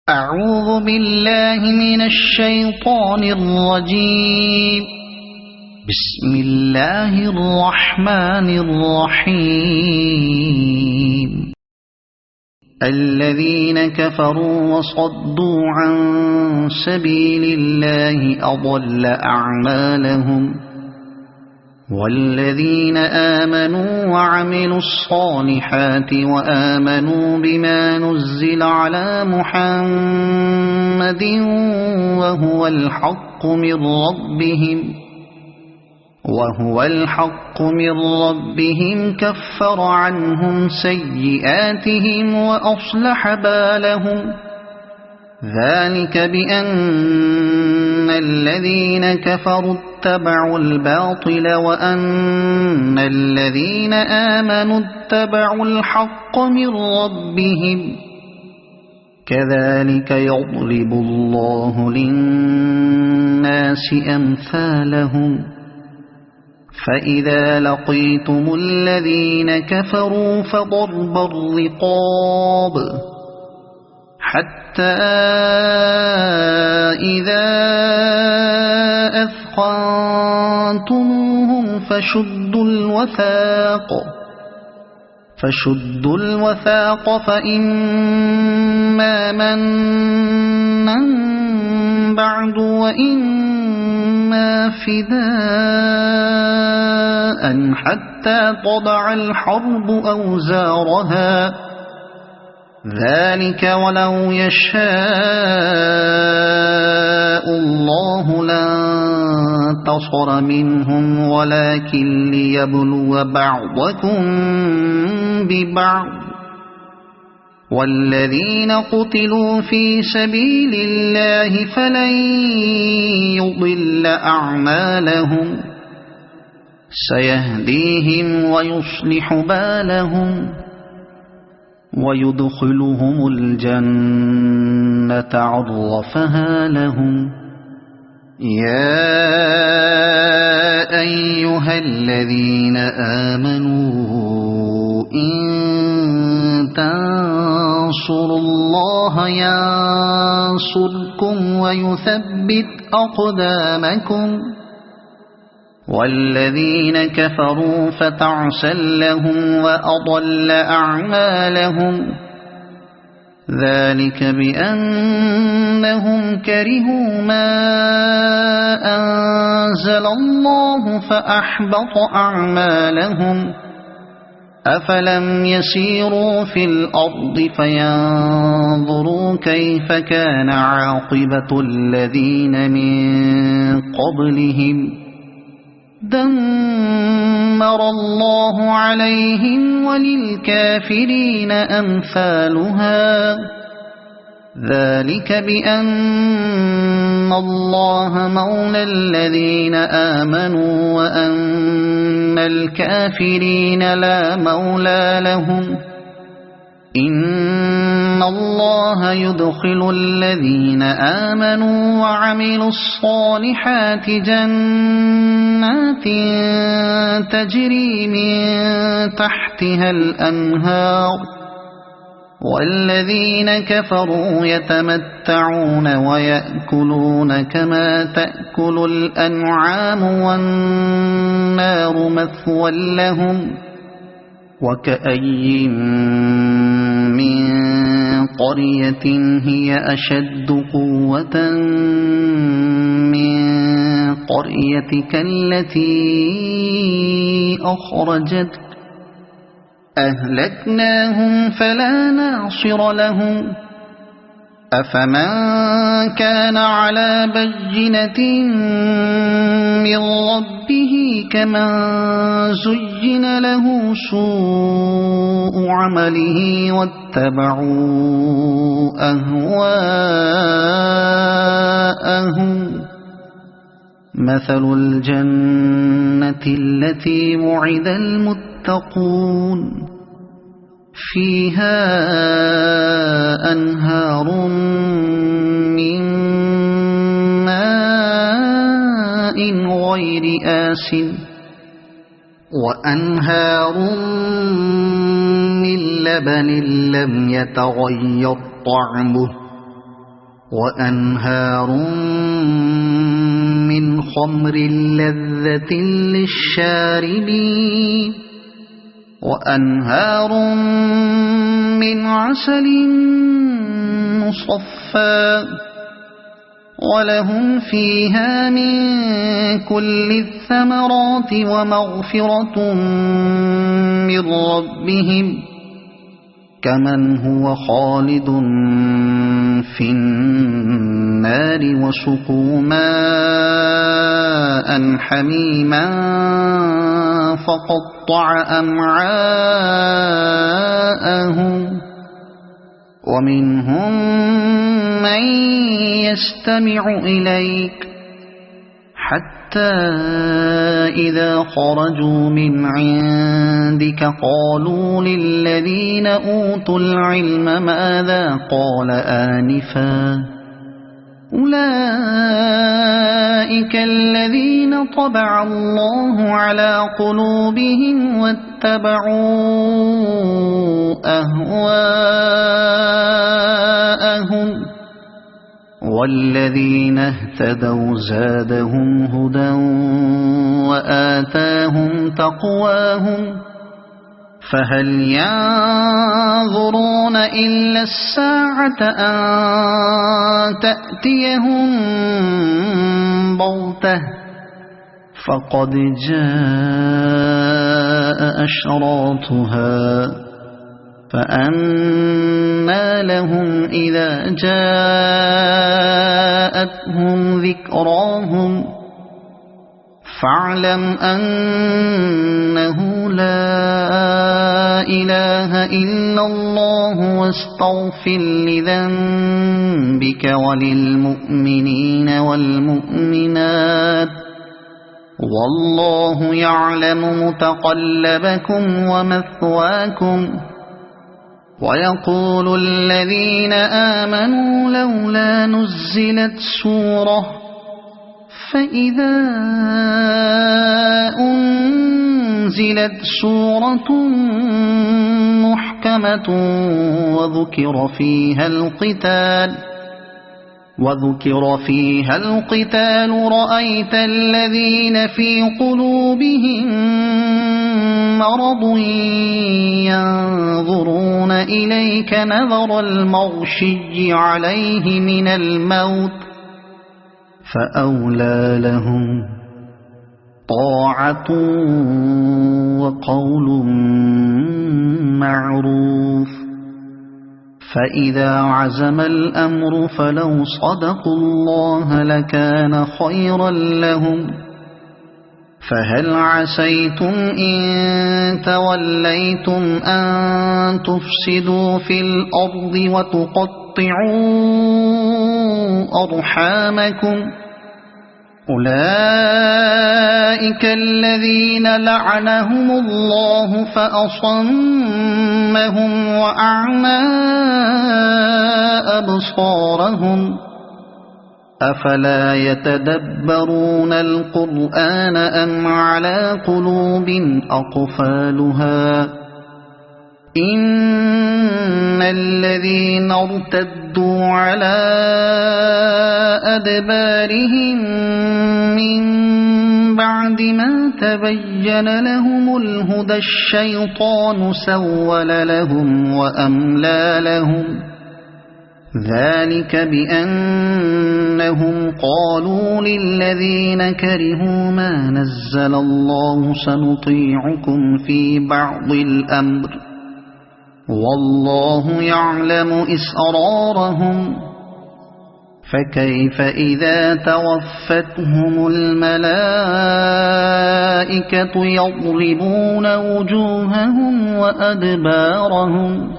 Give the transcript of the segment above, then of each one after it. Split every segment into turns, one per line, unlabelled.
أعوذ بالله من الشيطان الرجيم. بسم الله الرحمن الرحيم. الذين كفروا وصدوا عن سبيل الله أضل أعمالهم، والذين آمنوا وعملوا الصالحات وآمنوا بما نزل على محمد وهو الحق من ربهم كفر عنهم سيئاتهم وأصلح بالهم. ذلك بأن الذين كفروا اتبعوا الباطل وأن الذين آمنوا اتبعوا الحق من ربهم. كذلك يضرب الله للناس أمثالهم. فإذا لقيتم الذين كفروا فضرب الرقاب حتى إذا أثخنتموهم فشدوا الوثاق فإما منا بعد وإما فداء حتى تضع الحرب أوزارها. ذلك ولو يشاء الله لانتصر منهم ولكن ليبلو بعضكم ببعض. والذين قتلوا في سبيل الله فلن يضل أعمالهم، سيهديهم ويصلح بالهم ويدخلهم الجنة عرفها لهم. يا أيها الذين آمنوا إن تنصروا الله ينصركم ويثبت أقدامكم. والذين كفروا فتعسا لهم وأضل أعمالهم. ذلك بأنهم كرهوا ما أنزل الله فأحبط أعمالهم. أفلم يسيروا في الأرض فينظروا كيف كان عاقبة الذين من قبلهم. دمر الله عليهم وللكافرين أمثالها. ذلك بأن الله مولى الذين آمنوا وأن الكافرين لا مولى لهم. إن الله يدخل الذين آمنوا وعملوا الصالحات جنات تجري من تحتها الأنهار، والذين كفروا يتمتعون ويأكلون كما تأكل الأنعام والنار مثوى لهم. وكأي من قرية هي أشد قوة من قريتك التي أخرجتك أهلكناهم فلا ناصر لهم. أفمن كان على بينة من ربه كمن زين له سوء عمله واتبعوا أهواءهم. مثل الجنة التي وعد المتقون فيها أنهار من ماء غير آسن وأنهار من لبن لم يتغير طعمه وأنهار من خمر لذة للشاربين وأنهار من عسل مصفى ولهم فيها من كل الثمرات ومغفرة من ربهم كمن هو خالد في النار وسقوا ماء حميما فقطع أمعاءهم ومنهم من يستمع إليك حتى إذا خرجوا من عندك قالوا للذين أوتوا العلم ماذا قال آنفا أولئك الذين طبع الله على قلوبهم واتبعوا أهواءهم والذين اهتدوا زادهم هدى وآتاهم تقواهم فهل ينظرون إلا الساعة أن تأتيهم بغتة فقد جاء أشراطها فأنى لهم إذا جاءتهم ذكراهم فاعلم أنه لا إله إلا الله واستغفر لذنبك وللمؤمنين والمؤمنات والله يعلم متقلبكم ومثواكم ويقول الذين آمنوا لولا نزلت سورة فإذا أنزلت سورة محكمة وذكر فيها القتال رأيت الذين في قلوبهم مرض ينظرون إليك نظر المغشي عليه من الموت فأولى لهم طاعة وقول معروف فإذا عزم الأمر فلو صدقوا الله لكان خيرا لهم فهل عسيتم إن توليتم أن تفسدوا في الأرض وتقطعوا أرحامكم أولئك الذين لعنهم الله فأصمهم وأعمى أبصارهم أفلا يتدبرون القرآن أم على قلوب أقفالها إن الذين ارتدوا على أدبارهم من بعد ما تبين لهم الهدى الشيطان سول لهم وأملى لهم ذلك بأنهم قالوا للذين كرهوا ما نزل الله سنطيعكم في بعض الأمر والله يعلم إسرارهم فكيف إذا توفتهم الملائكة يضربون وجوههم وأدبارهم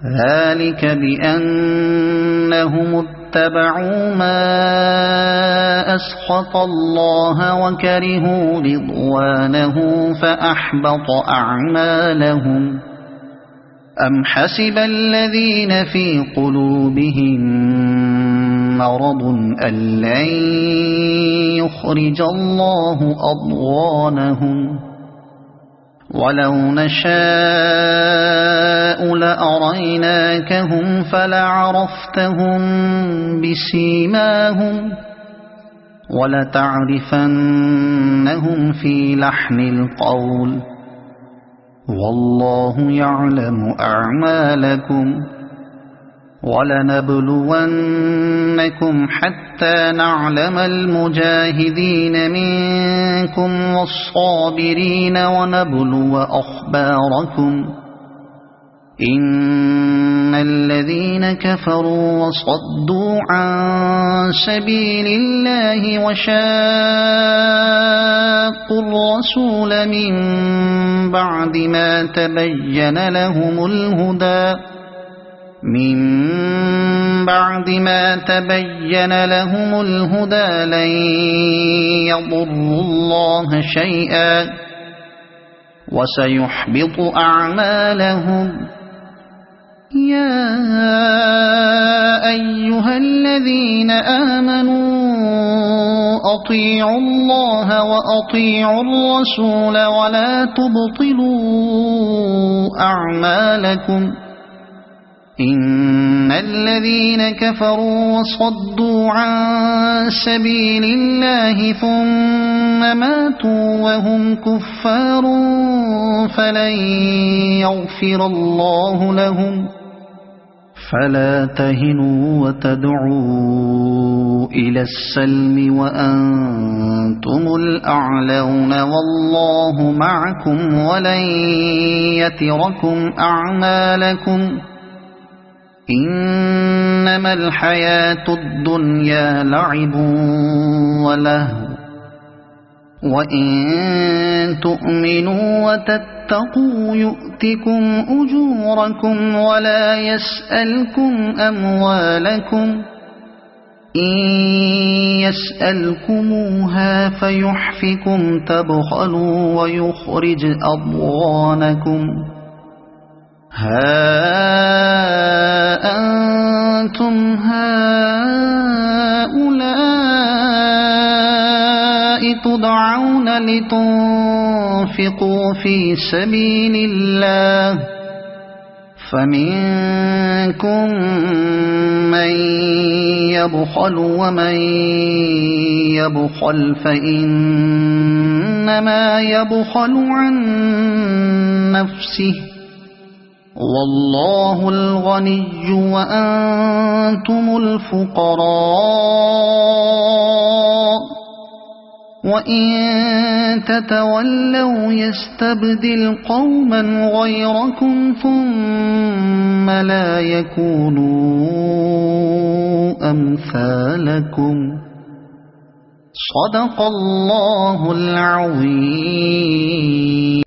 ذلك بأنهم اتبعوا ما أسخط الله وكرهوا رضوانه فأحبط أعمالهم أم حسب الذين في قلوبهم مرض أن لن يخرج الله أضغانهم ولو نشاء لأريناكهم فلعرفتهم بسيماهم ولتعرفنهم في لحن القول والله يعلم أعمالكم ولنبلونكم حتى نعلم المجاهدين منكم والصابرين ونبلو أخباركم إن الذين كفروا وصدوا عن سبيل الله وشاقوا الرسول من بعد ما تبين لهم الهدى لن يضروا الله شيئا وسيحبط أعمالهم يا أيها الذين آمنوا أطيعوا الله وأطيعوا الرسول ولا تبطلوا أعمالكم إن الذين كفروا وصدوا عن سبيل الله ثم ماتوا وهم كفار فلن يغفر الله لهم فلا تهنوا وتدعوا إلى السلم وأنتم الأعلون والله معكم ولن يتركم أعمالكم إنما الحياة الدنيا لعب ولهو وإن تؤمنوا وتتقوا يؤتكم أجوركم ولا يسألكم أموالكم إن يسألكموها فيحفكم تبخلوا ويخرج أضغانكم ها أنتم هؤلاء تدعون لتنفقوا في سبيل الله فمنكم من يبخل ومن يبخل فإنما يبخل عن نفسه والله الغني وأنتم الفقراء وإن تتولوا يستبدل قوما غيركم ثم لا يكونوا أمثالكم صدق الله العظيم.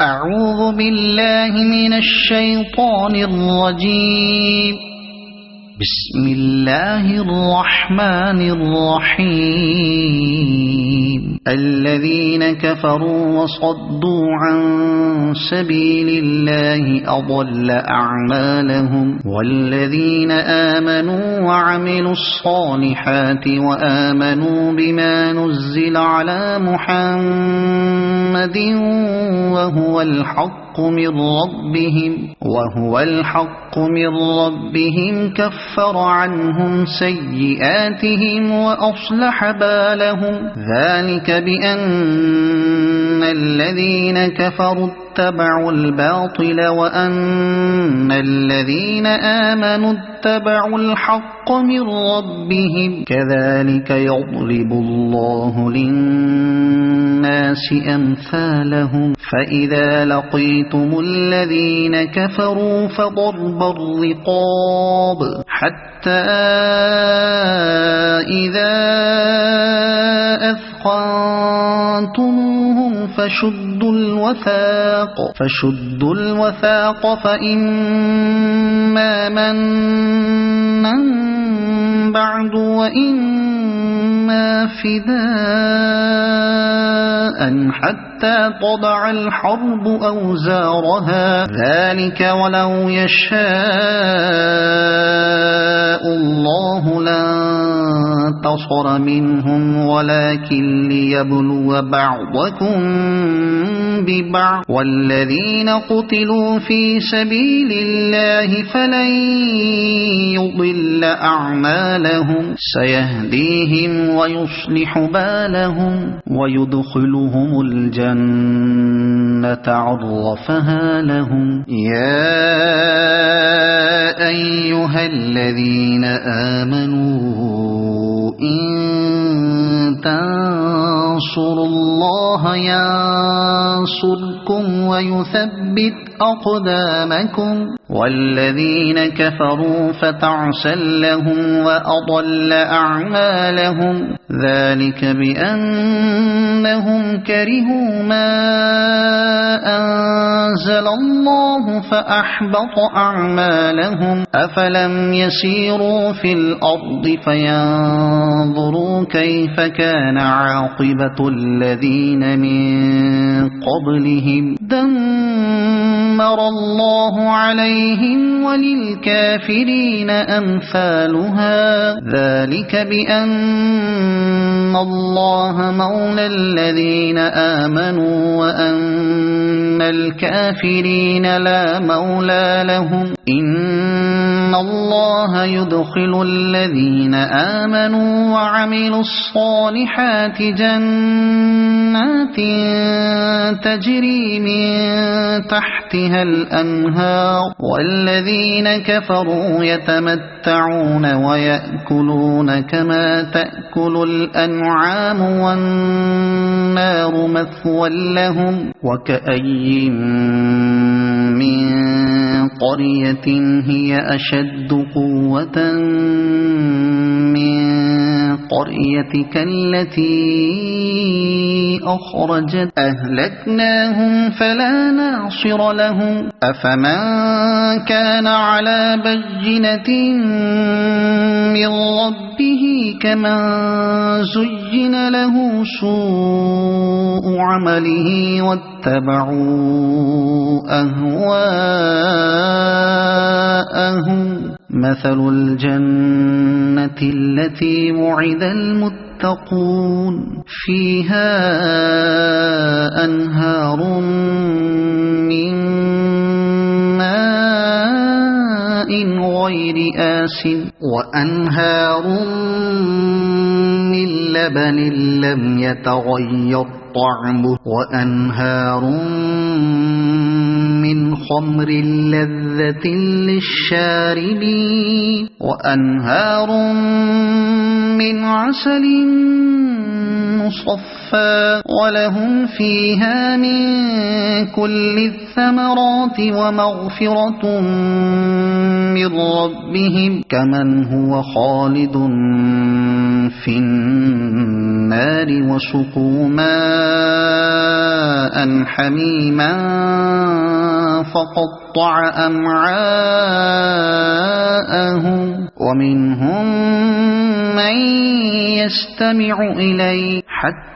أعوذ بالله من الشيطان الرجيم. بسم الله الرحمن الرحيم. الذين كفروا وصدوا عن سبيل الله أضل أعمالهم والذين آمنوا وعملوا الصالحات وآمنوا بما نزل على محمد وهو الحق من ربهم كفر عنهم سيئاتهم وأصلح بالهم ذلك بأن الذين كفروا اتبعوا الباطل وأن الذين آمنوا اتبعوا الحق من ربهم كذلك يضرب الله للناس أمثالهم فإذا لقيتم الذين كفروا فضرب الرقاب حتى إذا أثخنتموهم فشدوا الوثاق فإما منا بعد وإما فداء حتى تضع الحرب أوزارها ذلك ولو يشاء الله لانتصر منهم ولكن ليبلو بعضكم ببعض والذين قتلوا في سبيل الله فلن يضل أعمالهم سيهديهم ويصلح بالهم ويدخلهم الجنة عرفها لهم يا أيها الذين آمنوا إن تنصروا الله ينصركم ويثبت أقدامكم والذين كفروا فتعسا لهم وأضل أعمالهم ذلك بأنهم كرهوا ما أنزل الله فأحبط أعمالهم أفلم يسيروا في الأرض فينظروا كيف كان عاقبة الذين من قبلهم دمر الله عليهم وللكافرين أمثالها ذلك بأن الله مولى الذين آمنوا وأن الكافرين لا مولى لهم إن الله يدخل الذين آمنوا وعملوا الصالحات جنات تجري من تحتها الأنهار والذين كفروا يتمتعون ويأكلون كما تأكل الأنعام والنار مثوى لهم وكأي من قرية هي أشد قوة من قريتك التي أخرجت أهلكناهم فلا ناصر لهم أفمن كان على بينة من ربه كمن زين له سوء عمله واتبعوا أهواءهم مثل الجنة التي وعد المتقون فيها أنهار من ماء غير آسن وأنهار من لبن لم يتغير طعمه وأنهار من خمر لذة للشاربين وأنهار من عسل مصفى ولهم فيها من كل الثمرات ومغفرة من ربهم كمن هو خالد في النار وسقوا ماء حميما فقطع أمعاءهم ومنهم من يستمع إليه حتى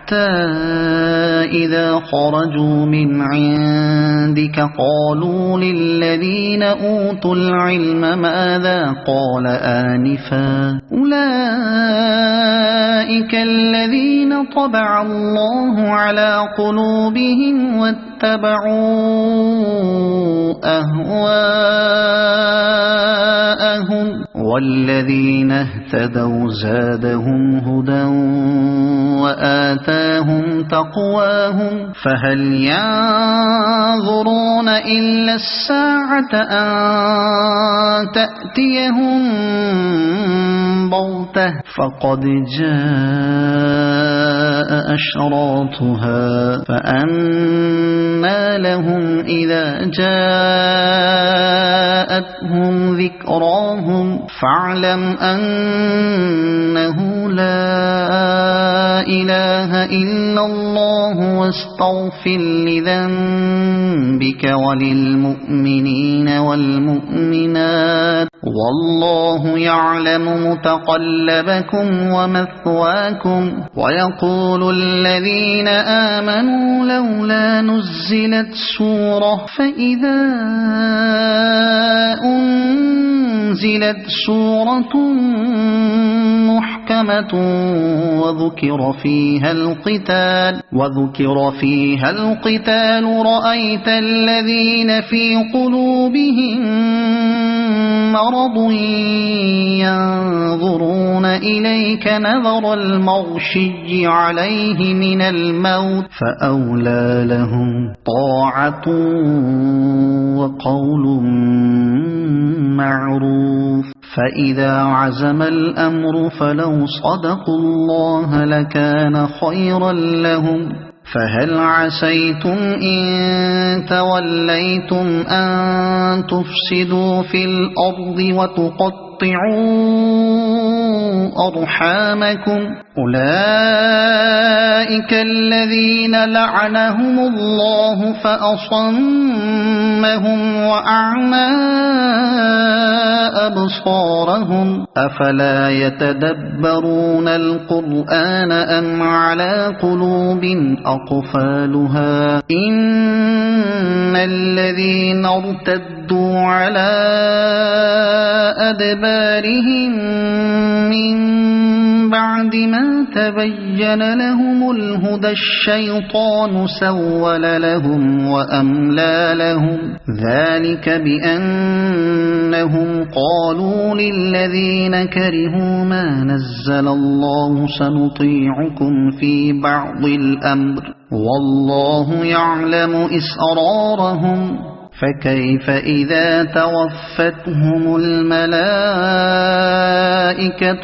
إذا خرجوا من عندك قالوا للذين أوتوا العلم ماذا قال آنفا أولئك الذين طبع الله على قلوبهم واتبعوا أهواءهم والذين اهتدوا زادهم هدى وآتاهم تقواهم فهل ينظرون إلا الساعة أن تأتيهم بغتة فقد جاء أشراطها فأنى لهم إذا جاءتهم ذكراهم فاعلم أنه لا إله إلا الله واستغفر لذنبك وللمؤمنين والمؤمنات والله يعلم متقلبكم ومثواكم ويقول الذين آمنوا لولا نزلت سورة فإذا أنزلت سورة محكمة محكمة وذكر فيها القتال رأيت الذين في قلوبهم مرض ينظرون إليك نظر المغشي عليه من الموت فأولى لهم طاعة وقول معروف فإذا عزم الأمر فلو صدقوا الله لكان خيرا لهم فهل عسيتم إن توليتم أن تفسدوا في الأرض وتقطعوا أرحامكم أولئك الذين لعنهم الله فأصمهم وأعمى أبصارهم أفلا يتدبرون القرآن أم على قلوب أقفالها إن الذين ارتدوا على أدبارهم من بعد ما تبين لهم الهدى الشيطان سول لهم وأملى لهم ذلك بأنهم قالوا للذين كرهوا ما نزل الله سنطيعكم في بعض الأمر والله يعلم إسرارهم فكيف إذا توفتهم الملائكة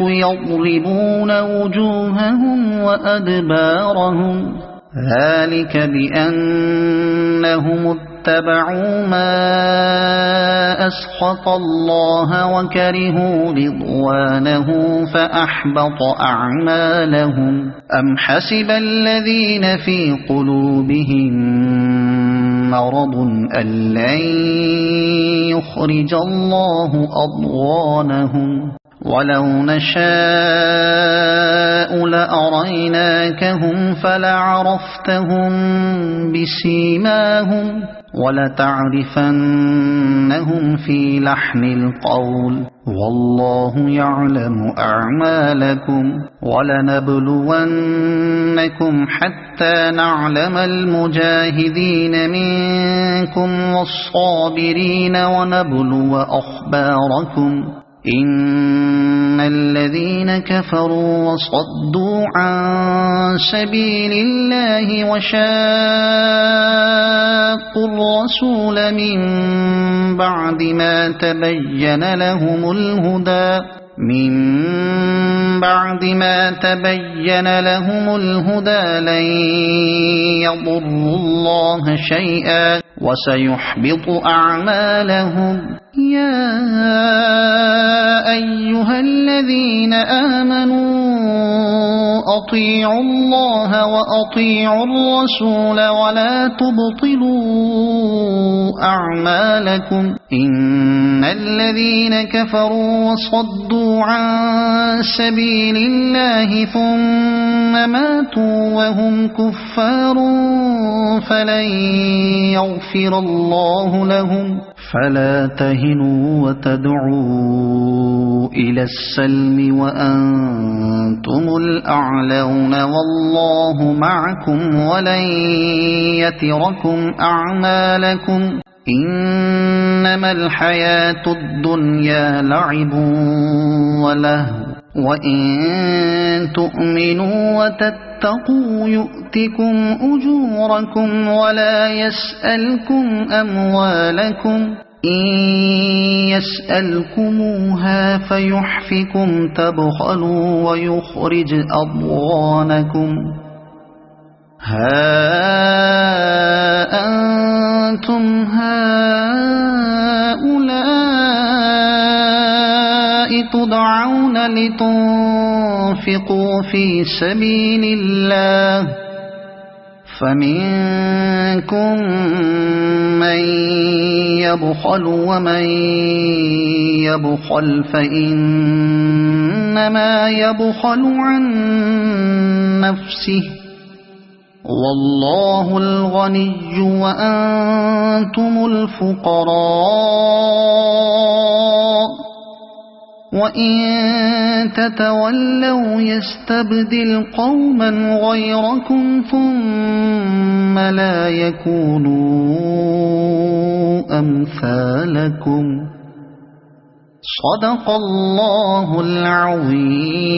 يضربون وجوههم وأدبارهم ذلك بأنهم اتبعوا ما أسخط الله وكرهوا رضوانه فأحبط أعمالهم أم حسب الذين في قلوبهم مرض أن لن يخرج الله أضغانهم ولو نشاء لأريناكهم فلعرفتهم بسيماهم ولتعرفنهم في لحن القول والله يعلم أعمالكم ولنبلونكم حتى نعلم المجاهدين منكم والصابرين ونبلو أخباركم إن الذين كفروا وصدوا عن سبيل الله وشاقوا الرسول من بعد ما تبين لهم الهدى لن يضروا الله شيئا وسيحبط أعمالهم يا أيها الذين آمنوا أطيعوا الله وأطيعوا الرسول ولا تبطلوا أعمالكم إن الذين كفروا وصدوا عن سبيل الله ثم ماتوا وهم كفار فلن يغفر الله لهم فلا تهنوا وتدعوا إلى السلم وأنتم الأعلون والله معكم ولن يتركم أعمالكم إنما الحياة الدنيا لعب ولهو وإن تؤمنوا وتتقوا يؤتكم أجوركم ولا يسألكم أموالكم إن يسألكموها فيحفكم تبخلوا ويخرج أضغانكم ها أنتم هؤلاء تدعون لتنفقوا في سبيل الله فمنكم من يبخل ومن يبخل فإنما يبخل عن نفسه والله الغني وأنتم الفقراء وإن تتولوا يستبدل قوما غيركم ثم لا يكونوا أمثالكم. صدق الله العظيم.